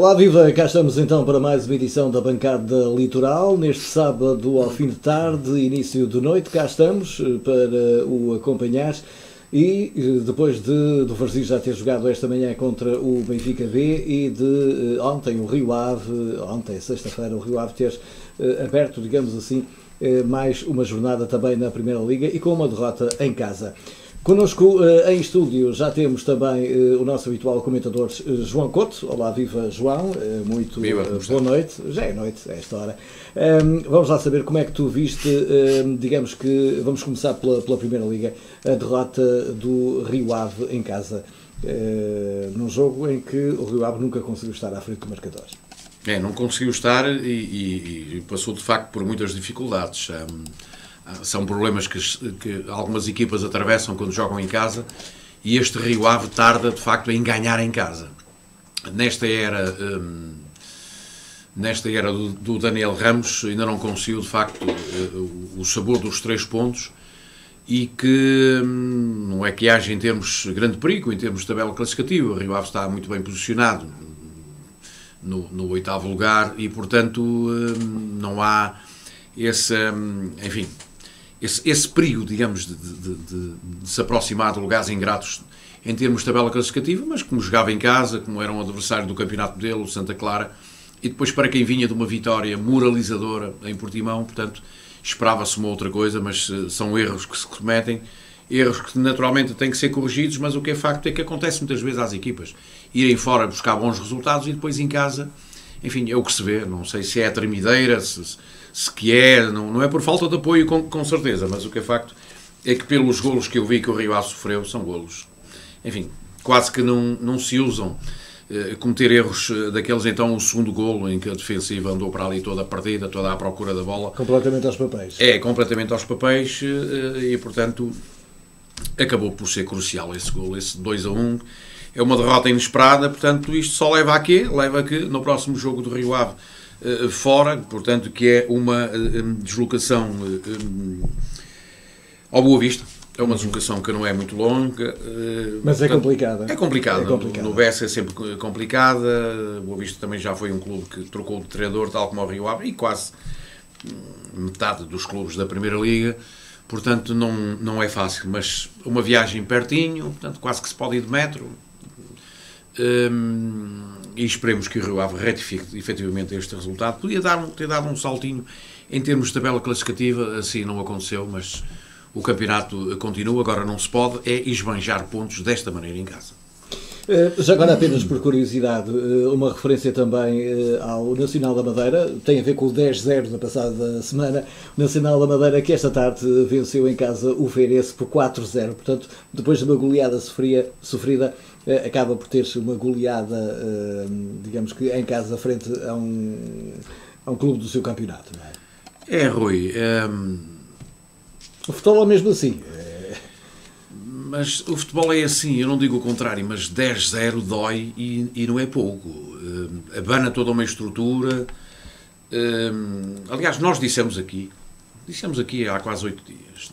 Olá, viva! Cá estamos então para mais uma edição da Bancada Litoral. Neste sábado, ao fim de tarde, início de noite, cá estamos para o acompanhar. E depois do Varzim já ter jogado esta manhã contra o Benfica B e de ontem o Rio Ave, ontem, sexta-feira, o Rio Ave ter aberto, digamos assim, mais uma jornada também na Primeira Liga e com uma derrota em casa. Connosco em estúdio já temos também o nosso habitual comentador João Couto. Olá, viva João, muito boa noite. Já é noite, a esta hora. Vamos lá saber como é que tu viste, digamos que, vamos começar pela Primeira Liga, a derrota do Rio Ave em casa, num jogo em que o Rio Ave nunca conseguiu estar à frente do marcador. Não conseguiu estar e passou de facto por muitas dificuldades. São problemas que algumas equipas atravessam quando jogam em casa e este Rio Ave tarda de facto em ganhar em casa. Nesta era do Daniel Ramos ainda não conseguiu de facto o sabor dos 3 pontos e que não é que haja em termos grande perigo, em termos de tabela classificativa. O Rio Ave está muito bem posicionado no 8º lugar e portanto não há esse perigo, digamos, de se aproximar de lugares ingratos em termos de tabela classificativa, mas como jogava em casa, como era um adversário do campeonato dele, o Santa Clara, e depois para quem vinha de uma vitória moralizadora em Portimão, portanto, esperava-se uma outra coisa, mas são erros que se cometem, erros que naturalmente têm que ser corrigidos, mas o que é facto é que acontece muitas vezes às equipas irem fora buscar bons resultados e depois em casa, enfim, é o que se vê, não sei se é a tremideira, não é por falta de apoio com certeza, mas o que é facto é que pelos golos que eu vi que o Rio Ave sofreu, são golos, enfim, quase que não se usam. Cometer erros daqueles, então o segundo golo em que a defensiva andou para ali toda perdida, toda à procura da bola. Completamente aos papéis. Completamente aos papéis e portanto acabou por ser crucial esse golo, esse 2-1. É uma derrota inesperada, portanto isto só leva a quê? Leva a que no próximo jogo do Rio Ave fora, portanto que é uma deslocação ao Boa Vista. É uma deslocação que não é muito longa. Mas portanto, é complicada. É complicada. No Bessa é sempre complicada. Boa Vista também já foi um clube que trocou de treinador, tal como o Rio Ave, e quase metade dos clubes da Primeira Liga. Portanto, não é fácil. Mas uma viagem pertinho, portanto, quase que se pode ir de metro. E esperemos que o Rio Ave retifique efetivamente este resultado. Podia ter dado um saltinho em termos de tabela classificativa, assim não aconteceu, mas o campeonato continua, agora não se pode esbanjar pontos desta maneira em casa. Já agora apenas por curiosidade, uma referência também ao Nacional da Madeira, tem a ver com o 10-0 da passada semana, o Nacional da Madeira que esta tarde venceu em casa o Feirense por 4-0, portanto depois de uma goleada sofrida, acaba por ter-se uma goleada, digamos que em casa frente a um clube do seu campeonato, não é? Rui, o futebol é mesmo assim. Mas o futebol é assim, eu não digo o contrário, mas 10-0 dói e não é pouco. Abana toda uma estrutura. Aliás, nós dissemos aqui há quase 8 dias,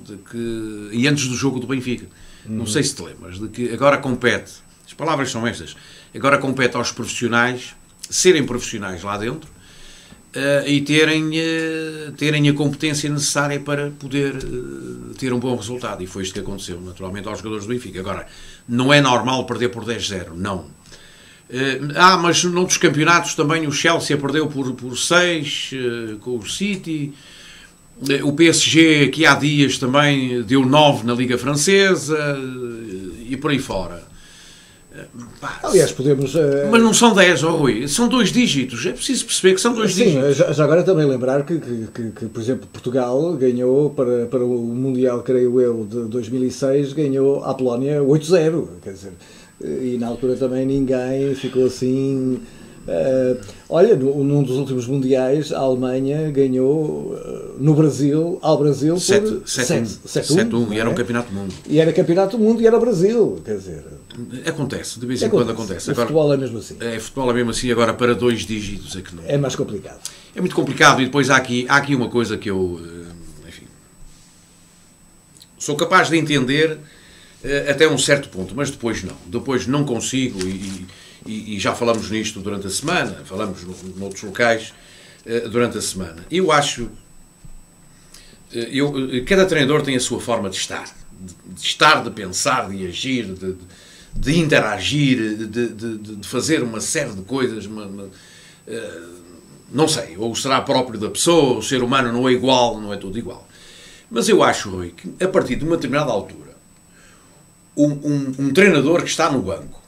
e antes do jogo do Benfica, não sei se te lembras, de que agora compete, as palavras são estas, agora compete aos profissionais serem profissionais lá dentro, e terem a competência necessária para poder ter um bom resultado. E foi isto que aconteceu, naturalmente, aos jogadores do Benfica. Agora, não é normal perder por 10-0, não. Mas noutros campeonatos também o Chelsea perdeu por 6, com o City. O PSG, aqui há dias, também deu 9 na Liga Francesa, e por aí fora. Aliás, podemos... Mas não são 10, Rui, são 2 dígitos. É preciso perceber que são 2 dígitos. Sim, já agora também lembrar que, por exemplo, Portugal ganhou para o Mundial, creio eu, de 2006, ganhou a Polónia 8-0. Quer dizer, e na altura também ninguém ficou assim... olha, num dos últimos mundiais, a Alemanha ganhou ao Brasil por 7-1, e era um campeonato do mundo. E era campeonato do mundo e era o Brasil, quer dizer... Acontece, de vez em quando acontece. O futebol é mesmo assim. Futebol é mesmo assim, agora para 2 dígitos é que não. É mais complicado. É muito complicado e depois há aqui uma coisa que eu, enfim, sou capaz de entender até um certo ponto, mas depois não consigo e já falamos nisto durante a semana, falamos noutros locais durante a semana. Eu acho... cada treinador tem a sua forma de estar, de pensar, de agir, de interagir, de fazer uma série de coisas, não sei, ou será próprio da pessoa, o ser humano não é igual, não é tudo igual. Mas eu acho, Rui, que a partir de uma determinada altura, um treinador que está no banco,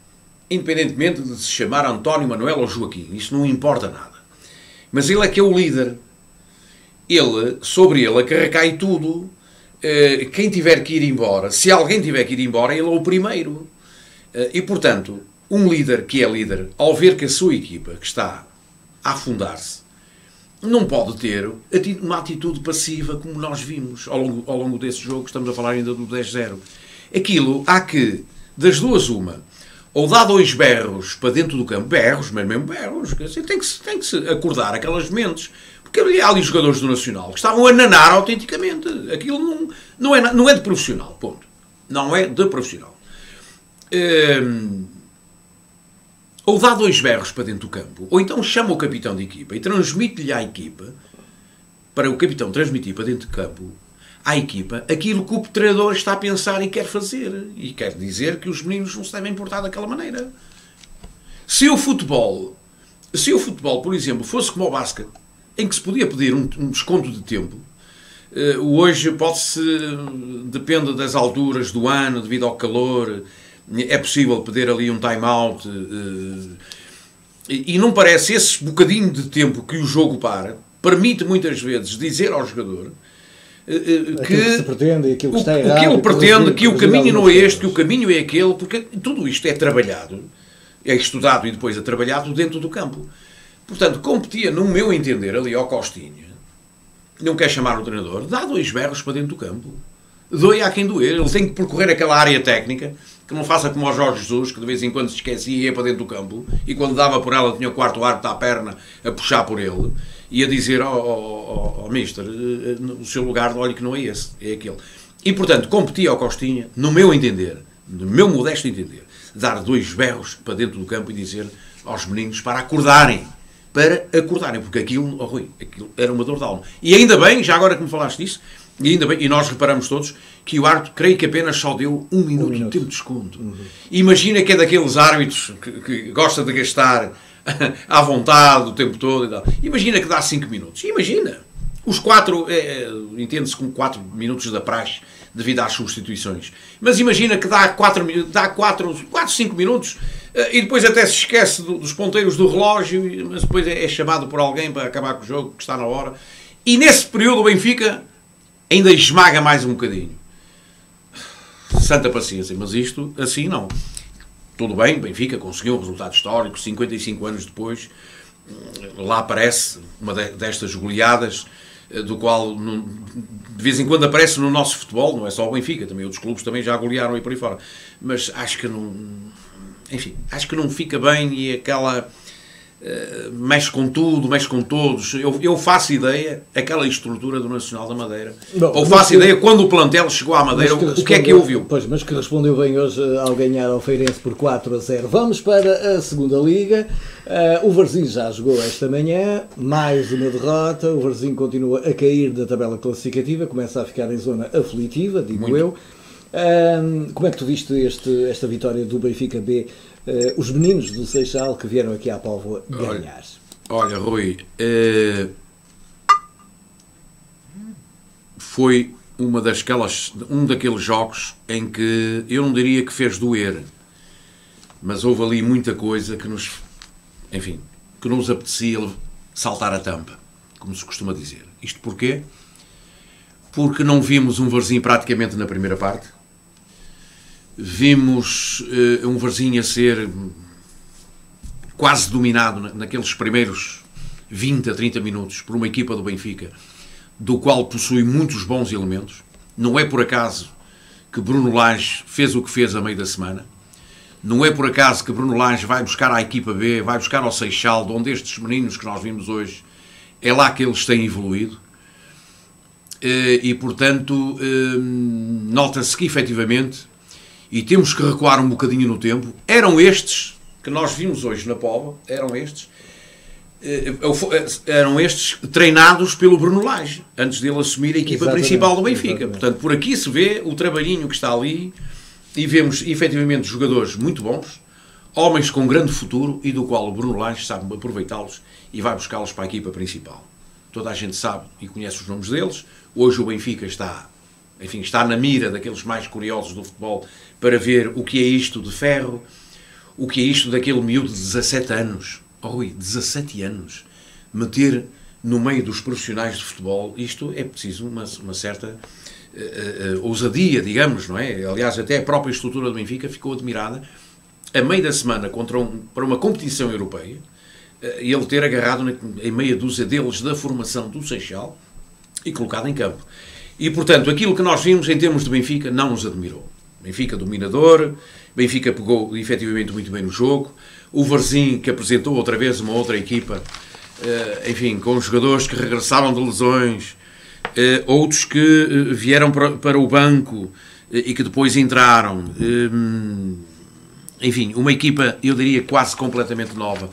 independentemente de se chamar António, Manuel ou Joaquim, isso não importa nada, mas ele é que é o líder. Sobre ele recai tudo. Quem tiver que ir embora, se alguém tiver que ir embora, ele é o primeiro. E, portanto, um líder que é líder, ao ver que a sua equipa, que está a afundar-se, não pode ter uma atitude passiva como nós vimos ao longo desse jogo, estamos a falar ainda do 10-0. Aquilo, há que, das duas uma, ou dá 2 berros para dentro do campo, berros, mas mesmo berros, tem que se acordar aquelas mentes. Porque há ali jogadores do Nacional que estavam a nanar autenticamente. Aquilo não é de profissional, ponto. Não é de profissional. Ou dá 2 berros para dentro do campo, ou então chama o capitão de equipa e transmite-lhe à equipa, para o capitão transmitir para dentro de campo, à equipa, aquilo que o treinador está a pensar e quer fazer. E quer dizer que os meninos não se devem portar daquela maneira. Se o futebol, por exemplo, fosse como o basquete, em que se podia pedir um desconto de tempo, hoje pode-se, depende das alturas do ano, devido ao calor, é possível pedir ali um time-out, e não parece esse bocadinho de tempo que o jogo permite muitas vezes dizer ao jogador que se pretende, aquilo que está errado, que ele pretende, que o caminho não é este, que o caminho é aquele, porque tudo isto é trabalhado, é estudado e depois é trabalhado dentro do campo. Portanto, competia, no meu entender, ali ao Costinha, não quer chamar o treinador, dá 2 berros para dentro do campo. Doe a quem doer. Ele tem que percorrer aquela área técnica, que não faça como o Jorge Jesus, que de vez em quando se esquecia e ia para dentro do campo, e quando dava por ela tinha o quarto árbitro à perna a puxar por ele, e a dizer ao mister, o seu lugar, olha que não é esse, é aquele. E, portanto, competia ao Costinha, no meu entender, no meu modesto entender, dar 2 berros para dentro do campo e dizer aos meninos para acordarem, porque aquilo, Rui, aquilo era uma dor de alma. E ainda bem, já agora que me falaste disso, e ainda bem, e nós reparamos todos, que o árbitro, creio que apenas só deu 1 minuto de tempo de desconto. Imagina que é daqueles árbitros que gosta de gastar à vontade o tempo todo e tal. Imagina que dá 5 minutos. Imagina. Os 4, entende-se como 4 minutos da praxe devido às substituições. Mas imagina que dá 4, 5 minutos e depois até se esquece dos ponteiros do relógio, mas depois é chamado por alguém para acabar com o jogo, que está na hora. E nesse período o Benfica ainda esmaga mais um bocadinho. Santa paciência, mas isto assim não. Tudo bem, Benfica conseguiu um resultado histórico, 55 anos depois, lá aparece uma destas goleadas, do qual de vez em quando aparece no nosso futebol, não é só o Benfica, também outros clubes também já golearam aí por aí fora, mas acho que não, enfim, acho que não fica bem e aquela mexe com tudo, mexe com todos. Eu faço ideia, aquela estrutura do Nacional da Madeira, ou faço ideia quando o plantel chegou à Madeira, o que é que ouviu? Pois, mas que respondeu bem hoje ao ganhar ao Feirense por 4-0. Vamos para a segunda Liga. O Varzim já jogou esta manhã, mais uma derrota. O Varzim continua a cair da tabela classificativa, começa a ficar em zona aflitiva, digo muito. Eu. Como é que tu viste esta vitória do Benfica B? Os meninos do Seixal que vieram aqui à Póvoa ganhar. Olha, Rui, foi um daqueles jogos em que eu não diria que fez doer, mas houve ali muita coisa que nos apetecia saltar a tampa, como se costuma dizer. Isto porquê? Porque não vimos um Varzim praticamente na primeira parte. Vimos um Varzim a ser quase dominado naqueles primeiros 20 a 30 minutos por uma equipa do Benfica, do qual possui muitos bons elementos. Não é por acaso que Bruno Lage fez o que fez a meio da semana. Não é por acaso que Bruno Lage vai buscar à equipa B, vai buscar ao Seixal, de onde estes meninos que nós vimos hoje, é lá que eles têm evoluído. E portanto, nota-se que efetivamente, e temos que recuar um bocadinho no tempo, eram estes que nós vimos hoje na Póvoa eram estes treinados pelo Bruno Lage, antes dele assumir a equipa principal do Benfica. Portanto, por aqui se vê o trabalhinho que está ali e vemos efetivamente jogadores muito bons, homens com grande futuro e do qual o Bruno Lage sabe aproveitá-los e vai buscá-los para a equipa principal. Toda a gente sabe e conhece os nomes deles. Hoje o Benfica está na mira daqueles mais curiosos do futebol para ver o que é isto de Ferro, o que é isto daquele miúdo de 17 anos. Rui, 17 anos, meter no meio dos profissionais de futebol, isto é preciso uma certa ousadia, digamos, não é? Aliás, até a própria estrutura do Benfica ficou admirada, a meio da semana, para uma competição europeia, ele ter agarrado em meia dúzia deles da formação do Seixal e colocado em campo. E, portanto, aquilo que nós vimos em termos de Benfica não nos admirou. Benfica dominador, Benfica pegou efetivamente muito bem no jogo, o Varzim, que apresentou outra vez uma outra equipa, enfim, com jogadores que regressaram de lesões, outros que vieram para o banco e que depois entraram. Enfim, uma equipa, eu diria, quase completamente nova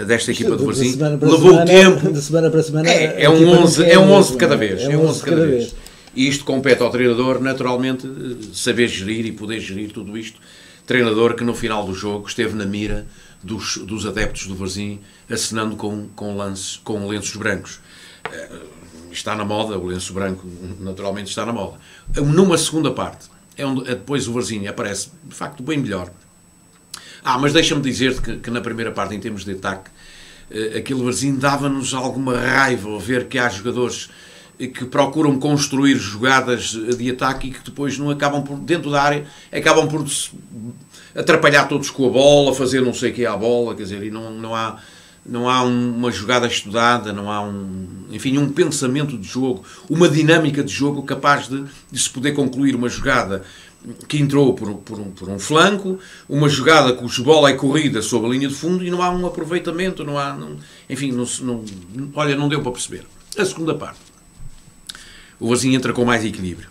desta equipa do Varzim. Levou tempo. De semana para semana. É um 11 de cada vez. É um 11 de cada vez. E isto compete ao treinador, naturalmente, saber gerir e poder gerir tudo isto. Treinador que no final do jogo esteve na mira dos adeptos do Varzim, acenando com lenços brancos. Está na moda, o lenço branco naturalmente está na moda. Numa segunda parte, é onde depois o Varzim aparece, de facto, bem melhor. Mas deixa-me dizer-te que na primeira parte, em termos de ataque, aquele Varzim dava-nos alguma raiva ao ver que há jogadores que procuram construir jogadas de ataque e que depois não acabam por, dentro da área, acabam por atrapalhar todos com a bola, fazer não sei o que à bola, quer dizer, e não há uma jogada estudada, não há um pensamento de jogo, uma dinâmica de jogo capaz de se poder concluir uma jogada que entrou por um flanco, uma jogada cuja bola é corrida sob a linha de fundo e não há um aproveitamento, olha, não deu para perceber. A segunda parte, o Varzim entra com mais equilíbrio,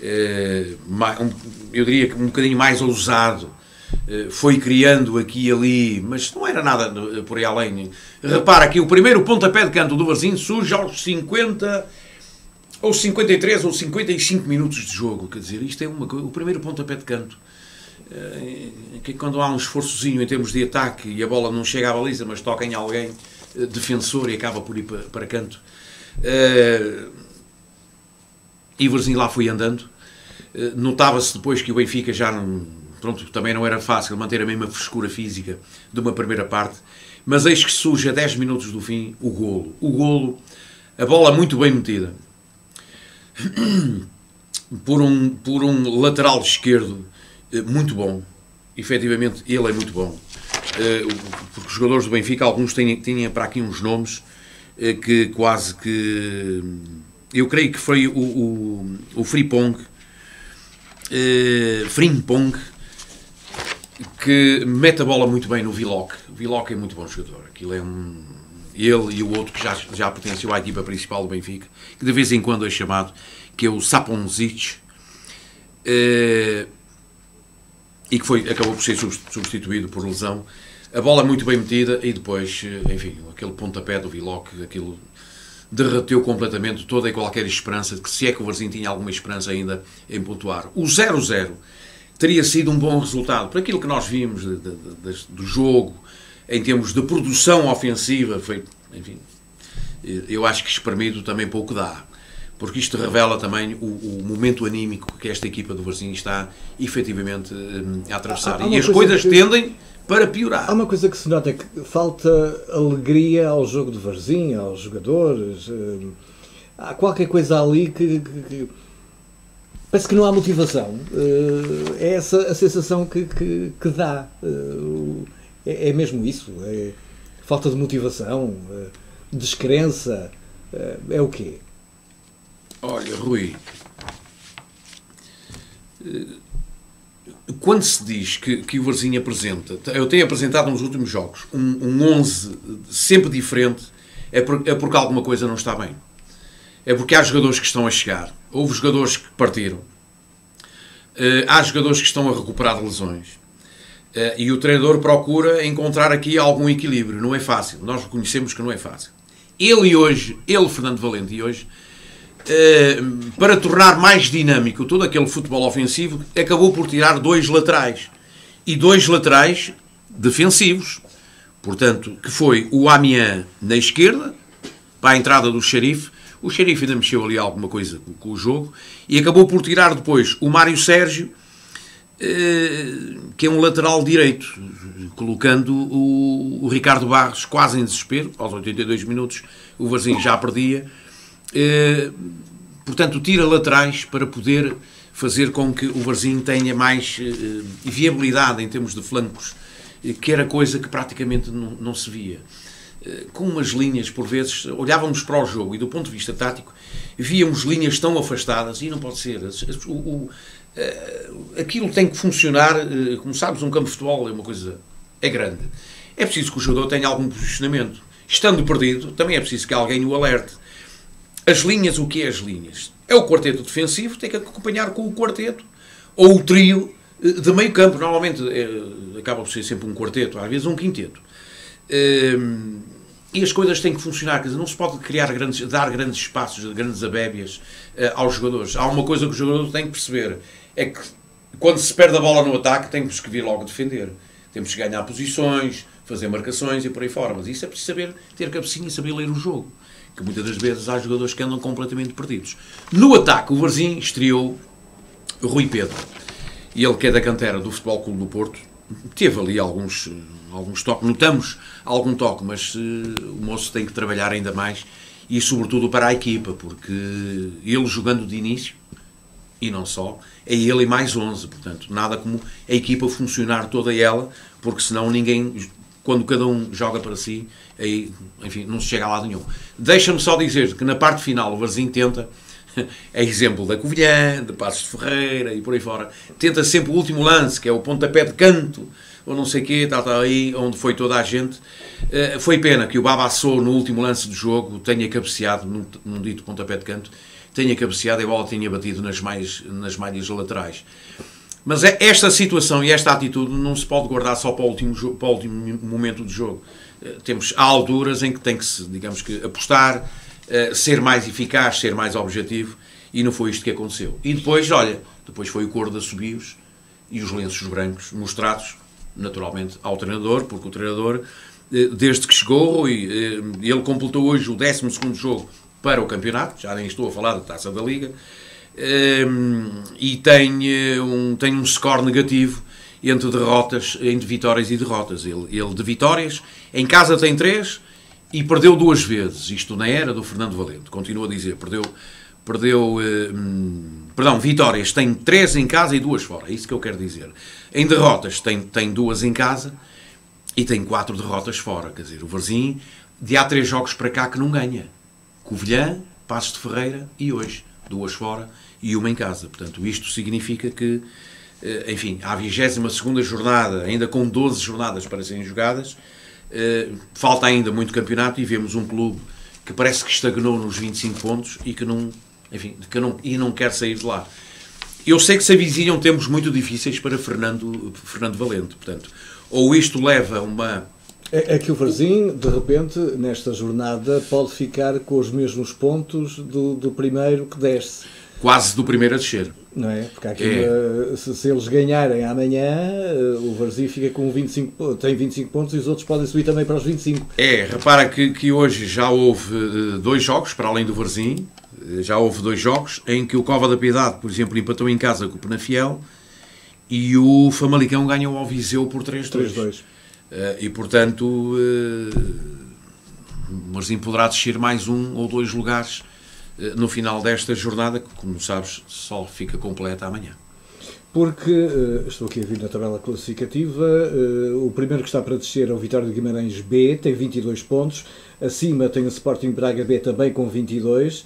eu diria que um bocadinho mais ousado, foi criando aqui e ali, mas não era nada por aí além. Repara que o primeiro pontapé de canto do Varzim surge aos 50, ou 53 ou 55 minutos de jogo, quer dizer, isto é o primeiro pontapé de canto, que quando há um esforçozinho em termos de ataque e a bola não chega à baliza, mas toca em alguém defensor e acaba por ir para canto, e o Varzim lá foi andando. Notava-se depois que o Benfica já também não era fácil manter a mesma frescura física de uma primeira parte, mas eis que surge a 10 minutos do fim o golo, a bola muito bem metida por um lateral esquerdo muito bom. Efetivamente ele é muito bom, porque os jogadores do Benfica, alguns tinham para aqui uns nomes que quase que, eu creio que foi o Frimpong, que mete a bola muito bem no Willock. O Willock é muito bom jogador. Aquilo é ele e o outro que já pertenceu à equipa principal do Benfica, que de vez em quando é chamado, que é o Saponzic, e que acabou por ser substituído por lesão. A bola muito bem metida e depois, enfim, aquele pontapé do Willock, aquilo derreteu completamente toda e qualquer esperança de que, se é que o Varzim tinha alguma esperança ainda em pontuar. O 0-0 teria sido um bom resultado, por aquilo que nós vimos do jogo, em termos de produção ofensiva, enfim, eu acho que espremido também pouco dá, porque isto revela também o momento anímico que esta equipa do Varzim está efetivamente a atravessar. E as coisas tendem para piorar. Há uma coisa que se nota, é que falta alegria ao jogo do Varzim, aos jogadores. Há qualquer coisa ali que parece que não há motivação. É essa a sensação que dá. É mesmo isso. É falta de motivação, descrença. É o quê? Olha, Rui, quando se diz que o Varzim apresenta, eu tenho apresentado nos últimos jogos um 11 sempre diferente, é porque alguma coisa não está bem. É porque há jogadores que estão a chegar, houve jogadores que partiram, há jogadores que estão a recuperar de lesões, E o treinador procura encontrar aqui algum equilíbrio. Não é fácil. Nós reconhecemos que não é fácil. Ele, Fernando Valente, e hoje, para tornar mais dinâmico todo aquele futebol ofensivo, acabou por tirar 2 laterais. E 2 laterais defensivos. Portanto, que foi o Amiens na esquerda, para a entrada do Xerife. O Xerife ainda mexeu ali alguma coisa com o jogo. E acabou por tirar depois o Mário Sérgio, que é um lateral direito, colocando o Ricardo Barros quase em desespero. Aos 82 minutos o Varzim já perdia. Portanto, tira laterais para poder fazer com que o Varzim tenha mais viabilidade em termos de flancos, que era coisa que praticamente não se via. Com umas linhas, por vezes, olhávamos para o jogo e do ponto de vista tático, víamos linhas tão afastadas, e não pode ser. Aquilo tem que funcionar, como sabes, um campo de futebol é uma coisa, é grande. É preciso que o jogador tenha algum posicionamento. Estando perdido, também é preciso que alguém o alerte. As linhas, o que é as linhas? É o quarteto defensivo, tem que acompanhar com o quarteto, ou o trio de meio campo. Normalmente acaba por ser sempre um quarteto, às vezes um quinteto. E as coisas têm que funcionar, quer dizer, não se pode dar grandes espaços, grandes abébias aos jogadores. Há uma coisa que o jogador tem que perceber, é que quando se perde a bola no ataque, temos que vir logo defender. Temos que ganhar posições, fazer marcações e por aí fora. Mas isso é preciso saber, ter cabecinha e saber ler o jogo. Que muitas das vezes há jogadores que andam completamente perdidos. No ataque, o Varzim estreou Rui Pedro. E ele, que é da cantera do Futebol Clube do Porto, teve ali alguns toques. Notamos algum toque, mas o moço tem que trabalhar ainda mais. E sobretudo para a equipa, porque ele jogando de início, e não só, é ele e mais 11. Portanto, nada como a equipa funcionar toda ela, porque senão ninguém... Quando cada um joga para si, aí, enfim, não se chega a lado nenhum. Deixa-me só dizer que na parte final o Varzim tenta, é exemplo da Covilhã, de Passos de Ferreira e por aí fora, tenta sempre o último lance, que é o pontapé de canto, ou não sei o quê, está aí onde foi toda a gente. Foi pena que o Babassou, no último lance do jogo, tenha cabeceado, num dito pontapé de canto, tenha cabeceado e a bola tinha batido nas malhas laterais. Mas esta situação e esta atitude não se pode guardar só para o último momento do jogo. Há alturas em que tem que se, digamos que, apostar, ser mais eficaz, ser mais objetivo, e não foi isto que aconteceu. E depois, olha, depois foi o coro de assobios e os lenços brancos mostrados, naturalmente, ao treinador, porque o treinador, desde que chegou, ele completou hoje o 12º jogo para o campeonato, já nem estou a falar da Taça da Liga, e tem um score negativo entre vitórias e derrotas. Ele de vitórias, em casa tem 3 e perdeu 2 vezes. Isto na era do Fernando Valente. Continuo a dizer, vitórias tem 3 em casa e 2 fora. É isso que eu quero dizer. Em derrotas tem 2 em casa e tem 4 derrotas fora. Quer dizer, o Varzim, de há 3 jogos para cá que não ganha. Covilhã, Passos de Ferreira e hoje 2 fora e 1 em casa. Portanto, isto significa que, enfim, à 22ª jornada, ainda com 12 jornadas para serem jogadas, falta ainda muito campeonato e vemos um clube que parece que estagnou nos 25 pontos e que não quer sair de lá. Eu sei que se avizinham tempos muito difíceis para Fernando Valente. Portanto, ou isto leva a uma... É que o Varzim, de repente, nesta jornada, pode ficar com os mesmos pontos do primeiro que desce. Quase do primeiro a descer. Não é? Porque aqui, se eles ganharem amanhã, o Varzim fica com tem 25 pontos e os outros podem subir também para os 25. Repara que hoje já houve 2 jogos, para além do Varzim, já houve 2 jogos, em que o Cova da Piedade, por exemplo, empatou em casa com o Penafiel e o Famalicão ganhou ao Viseu por 3-2. E, portanto, o Varzim poderá descer mais 1 ou 2 lugares no final desta jornada, que, como sabes, só fica completa amanhã. Porque, estou aqui a vir na tabela classificativa, o primeiro que está para descer é o Vitória de Guimarães B, tem 22 pontos, acima tem o Sporting Braga B também com 22,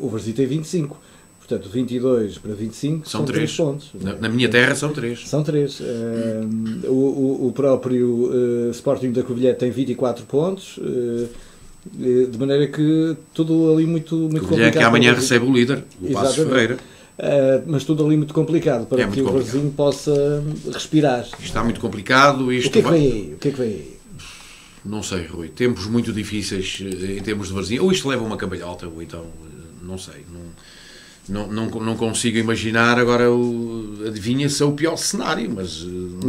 o Varzim tem 25. Portanto, 22 para 25 são 3 pontos. Na minha terra são 3. São 3. O próprio Sporting da Covilhã tem 24 pontos, de maneira que tudo ali muito complicado. Que amanhã recebe o líder, o Passos Ferreira. mas tudo ali muito complicado para que o Varzim possa respirar. Está muito complicado. O que é que vem aí? O que é que vem aí? Não sei, Rui. Tempos muito difíceis em termos de Varzim. Ou isto leva uma cambalhota, ou então, não sei. Não consigo imaginar agora, adivinha-se o pior cenário, mas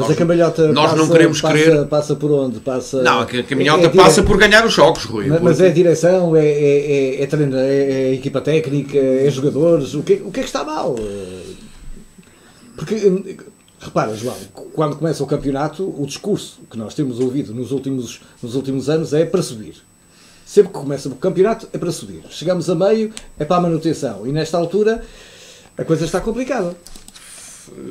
a cambalhota nós não queremos crer. Passa por onde? Não, a cambalhota passa por ganhar os jogos, Rui. Mas é a direção, é treino, é a equipa técnica, é jogadores, o que é que está mal? Porque, repara, João, quando começa o campeonato, o discurso que nós temos ouvido nos últimos anos é para subir. Sempre que começa o campeonato é para subir. Chegamos a meio, é para a manutenção. E nesta altura a coisa está complicada.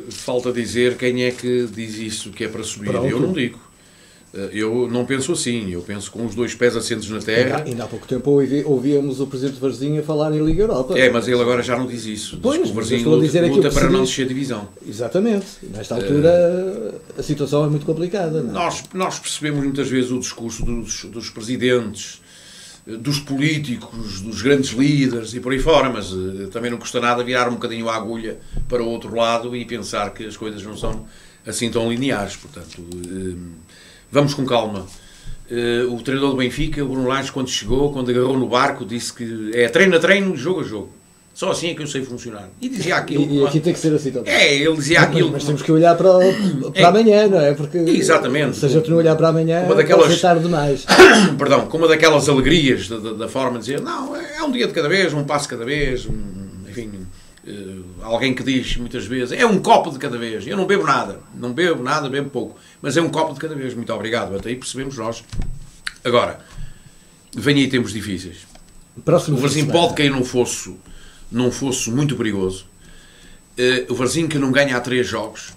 Falta dizer quem é que diz isso, que é para subir. Pronto. Eu não digo. Eu não penso assim. Eu penso com os dois pés assentos na terra. Ainda há pouco tempo ouvíamos o Presidente Varzim a falar em Liga Europa. Mas ele agora já não diz isso. Pois, diz que o Varzim luta para não descer a divisão. Exatamente. Nesta altura a situação é muito complicada. Não é? Nós percebemos muitas vezes o discurso dos presidentes, dos políticos, dos grandes líderes e por aí fora, mas também não custa nada virar um bocadinho a agulha para o outro lado e pensar que as coisas não são assim tão lineares. Portanto, vamos com calma. O treinador do Benfica, o Bruno Lage, quando chegou, quando agarrou no barco, disse que é treino a treino, jogo a jogo. Só assim é que eu sei funcionar. E dizia aquilo. E aqui tem que ser assim também. Ele dizia aquilo. Mas temos que olhar para amanhã, não é? Porque exatamente. Se a gente não olhar para amanhã, pode ser tarde demais. Perdão, com uma daquelas alegrias da forma de dizer, não, é um dia de cada vez, um passo de cada vez, enfim, alguém que diz muitas vezes, é um copo de cada vez. Eu não bebo nada, bebo pouco, mas é um copo de cada vez. Muito obrigado. Até aí percebemos nós. Agora, vem aí tempos difíceis. O Varzim pode cair num fosso muito perigoso. O Varzim que não ganha há 3 jogos,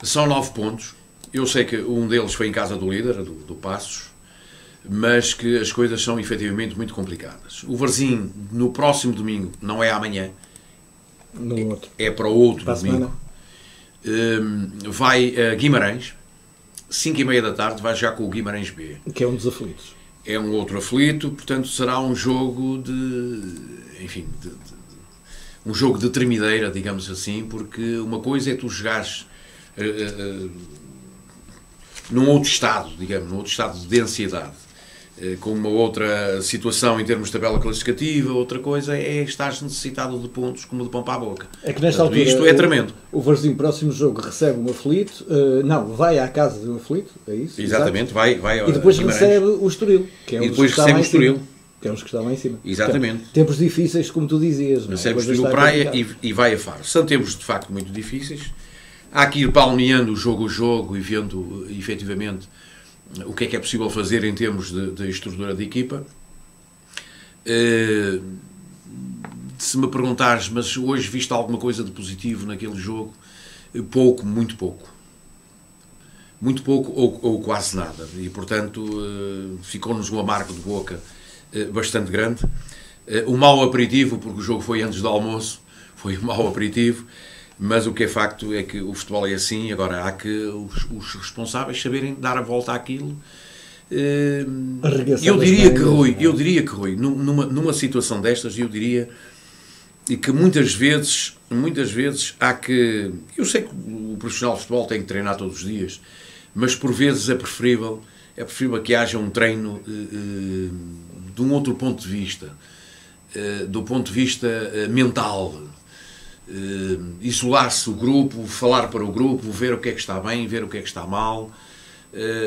são 9 pontos. Eu sei que um deles foi em casa do líder, do Passos, mas que as coisas são efetivamente muito complicadas. O Varzim, no próximo domingo, não é amanhã, é para o outro domingo, vai a Guimarães, 5h30 da tarde, vai já com o Guimarães B. Que é um dos aflitos. É um outro aflito, portanto será um jogo um jogo de tremideira, digamos assim, porque uma coisa é tu jogares num outro estado, digamos, num outro estado de ansiedade, com uma outra situação em termos de tabela classificativa, outra coisa é estás necessitado de pontos como de pão para a boca. É que nesta altura isto é tremendo. O Varzim, próximo jogo, recebe um aflito, vai à casa de um aflito, é isso? Exatamente, vai e depois recebe o Estoril, que é um dos que está lá em cima. Que é uns que está lá em cima. Exatamente. Tempos difíceis, como tu dizias. Recebe o Estoril Praia e vai a Faro. São tempos, de facto, muito difíceis. Há que ir palmeando jogo a jogo e vendo, efetivamente, o que é possível fazer em termos de estrutura de equipa. Se me perguntares, mas hoje viste alguma coisa de positivo naquele jogo? Pouco, muito pouco. Muito pouco ou quase nada. E, portanto, ficou-nos um amargo de boca bastante grande. Um mau aperitivo, porque o jogo foi antes do almoço, foi um mau aperitivo, mas o que é facto é que o futebol é assim. Agora há que os responsáveis saberem dar a volta àquilo. Eu diria que Rui, numa situação destas, eu diria que muitas vezes há que... Eu sei que o profissional de futebol tem que treinar todos os dias, mas por vezes é preferível que haja um treino de um outro ponto de vista, do ponto de vista mental, isolar-se o grupo, falar para o grupo, ver o que é que está bem, ver o que é que está mal,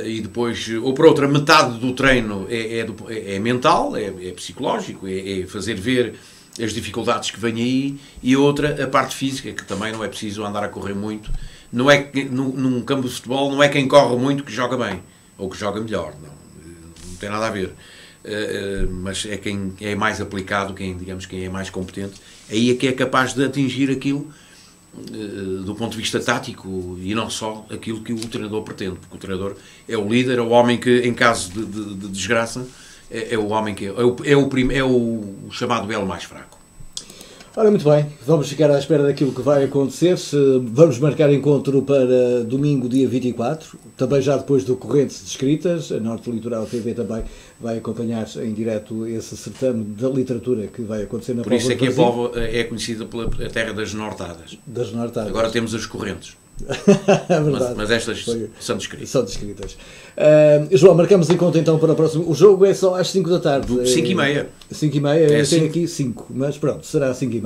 e depois, ou por outra, metade do treino é mental, é psicológico, é fazer ver as dificuldades que vêm aí, e outra, a parte física, que também não é preciso andar a correr muito. Não é que num campo de futebol não é quem corre muito que joga bem, ou que joga melhor, não tem nada a ver. Mas é quem é mais aplicado, quem é mais competente, aí é que é capaz de atingir aquilo do ponto de vista tático, e não só aquilo que o treinador pretende, porque o treinador é o líder, é o homem que, em caso de desgraça, é o homem que é o chamado elo mais fraco. Ora, muito bem, vamos ficar à espera daquilo que vai acontecer. Vamos marcar encontro para domingo, dia 24, também já depois do Correntes de Escritas. A Norte Litoral TV também vai acompanhar em direto esse certame da literatura que vai acontecer na Póvoa de Varzim. Por isso é que a Póvoa é conhecida pela terra das nortadas. Das nortadas. Agora temos as correntes. É verdade. Mas estas são descritas. São descritas. João, marcamos encontro então para o próximo. O jogo é só às 5 da tarde. 5h30. 5h30, eu tenho aqui 5, mas pronto, será 5h30.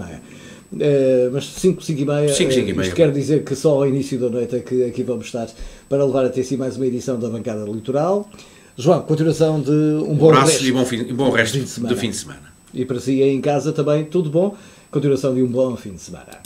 Mas 5h30, isto quer dizer que só ao início da noite é que aqui vamos estar para levar até si mais uma edição da Bancada Litoral. João, continuação de um bom resto e bom resto de fim de semana. E para si aí em casa também, tudo bom. Continuação de um bom fim de semana.